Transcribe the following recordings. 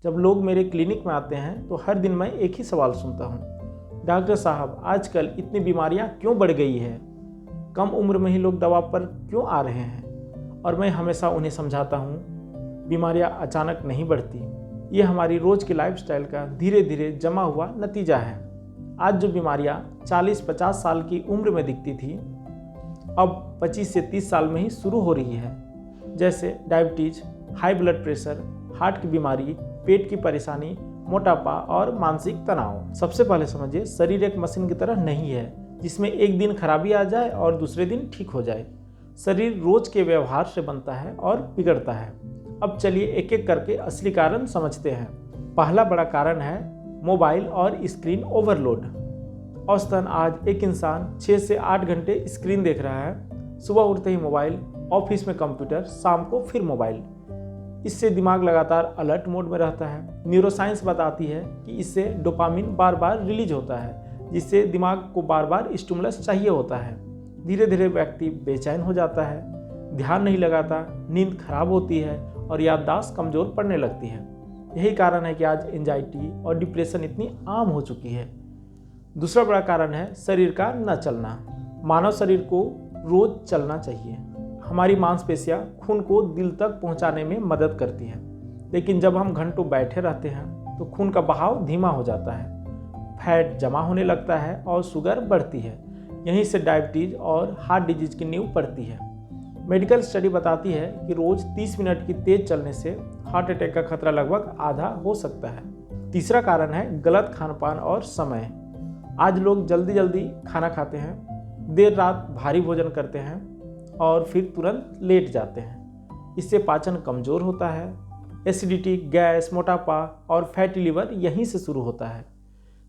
जब लोग मेरे क्लिनिक में आते हैं तो हर दिन मैं एक ही सवाल सुनता हूँ, डॉक्टर साहब आजकल इतनी बीमारियाँ क्यों बढ़ गई है, कम उम्र में ही लोग दवा पर क्यों आ रहे हैं। और मैं हमेशा उन्हें समझाता हूँ, बीमारियाँ अचानक नहीं बढ़ती, ये हमारी रोज़ की लाइफस्टाइल का धीरे धीरे जमा हुआ नतीजा है। आज जो बीमारियाँ 40-50 साल की उम्र में दिखती थी, अब 25 से 30 साल में ही शुरू हो रही है, जैसे diabetes, high blood pressure, heart की बीमारी, पेट की परेशानी, मोटापा और मानसिक तनाव। सबसे पहले समझिए, शरीर एक मशीन की तरह नहीं है जिसमें एक दिन खराबी आ जाए और दूसरे दिन ठीक हो जाए। शरीर रोज के व्यवहार से बनता है और बिगड़ता है। अब चलिए एक एक करके असली कारण समझते हैं। पहला बड़ा कारण है मोबाइल और स्क्रीन ओवरलोड। औसतन आज एक इंसान 6 से 8 घंटे स्क्रीन देख रहा है। सुबह उठते ही मोबाइल, ऑफिस में कंप्यूटर, शाम को फिर मोबाइल। इससे दिमाग लगातार अलर्ट मोड में रहता है। न्यूरोसाइंस बताती है कि इससे डोपामिन बार बार रिलीज होता है, जिससे दिमाग को बार बार स्टिमुलस चाहिए होता है। धीरे धीरे व्यक्ति बेचैन हो जाता है, ध्यान नहीं लगाता, नींद खराब होती है और याददाश्त कमजोर पड़ने लगती है। यही कारण है कि आज एंजाइटी और डिप्रेशन इतनी आम हो चुकी है। दूसरा बड़ा कारण है शरीर का न चलना। मानव शरीर को रोज चलना चाहिए। हमारी मांसपेशियां खून को दिल तक पहुंचाने में मदद करती हैं, लेकिन जब हम घंटों बैठे रहते हैं तो खून का बहाव धीमा हो जाता है, फैट जमा होने लगता है और शुगर बढ़ती है। यहीं से डायबिटीज और हार्ट डिजीज की नींव पड़ती है। मेडिकल स्टडी बताती है कि रोज 30 मिनट की तेज चलने से हार्ट अटैक का खतरा लगभग आधा हो सकता है। तीसरा कारण है गलत खानपान और समय। आज लोग जल्दी जल्दी खाना खाते हैं, देर रात भारी भोजन करते हैं और फिर तुरंत लेट जाते हैं। इससे पाचन कमजोर होता है। एसिडिटी, गैस, मोटापा और फैटी लिवर यहीं से शुरू होता है।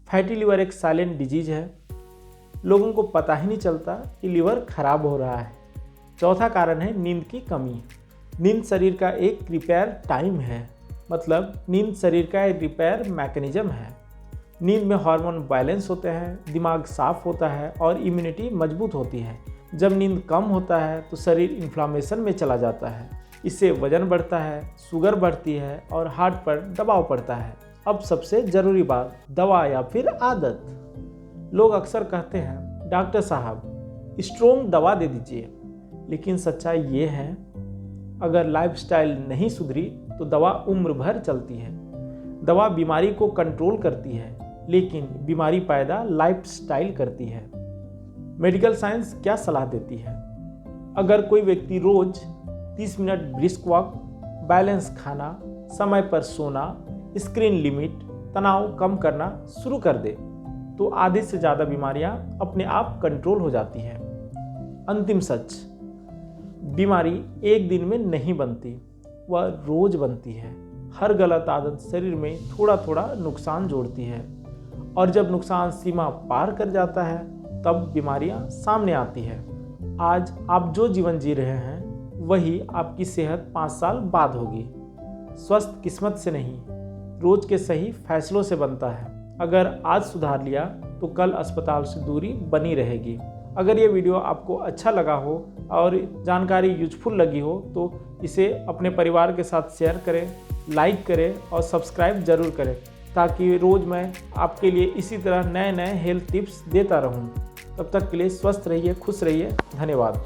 फैटी लिवर एक साइलेंट डिजीज है, लोगों को पता ही नहीं चलता कि लिवर खराब हो रहा है। चौथा कारण है नींद की कमी। नींद शरीर का एक रिपेयर टाइम है, मतलब नींद शरीर का एक रिपेयर मैकेनिज्म है। नींद में हार्मोन बैलेंस होते हैं, दिमाग साफ होता है और इम्यूनिटी मजबूत होती है। जब नींद कम होता है तो शरीर इन्फ्लामेशन में चला जाता है। इससे वजन बढ़ता है, शुगर बढ़ती है और हार्ट पर दबाव पड़ता है। अब सबसे ज़रूरी बात, दवा या फिर आदत। लोग अक्सर कहते हैं, डॉक्टर साहब स्ट्रॉन्ग दवा दे दीजिए, लेकिन सच्चाई ये है, अगर लाइफस्टाइल नहीं सुधरी तो दवा उम्र भर चलती है। दवा बीमारी को कंट्रोल करती है, लेकिन बीमारी पैदा लाइफस्टाइल करती है। मेडिकल साइंस क्या सलाह देती है? अगर कोई व्यक्ति रोज 30 मिनट ब्रिस्क वॉक, बैलेंस खाना, समय पर सोना, स्क्रीन लिमिट, तनाव कम करना शुरू कर दे तो आधे से ज़्यादा बीमारियां अपने आप कंट्रोल हो जाती हैं। अंतिम सच, बीमारी एक दिन में नहीं बनती, वह रोज बनती है। हर गलत आदत शरीर में थोड़ा थोड़ा नुकसान जोड़ती है और जब नुकसान सीमा पार कर जाता है तब बीमारियां सामने आती है। आज आप जो जीवन जी रहे हैं वही आपकी सेहत 5 साल बाद होगी। स्वस्थ किस्मत से नहीं, रोज के सही फैसलों से बनता है। अगर आज सुधार लिया तो कल अस्पताल से दूरी बनी रहेगी। अगर ये वीडियो आपको अच्छा लगा हो और जानकारी यूजफुल लगी हो तो इसे अपने परिवार के साथ शेयर करें, लाइक करें और सब्सक्राइब जरूर करें, ताकि रोज़ मैं आपके लिए इसी तरह नए नए हेल्थ टिप्स देता रहूं। तब तक के लिए स्वस्थ रहिए, खुश रहिए। धन्यवाद।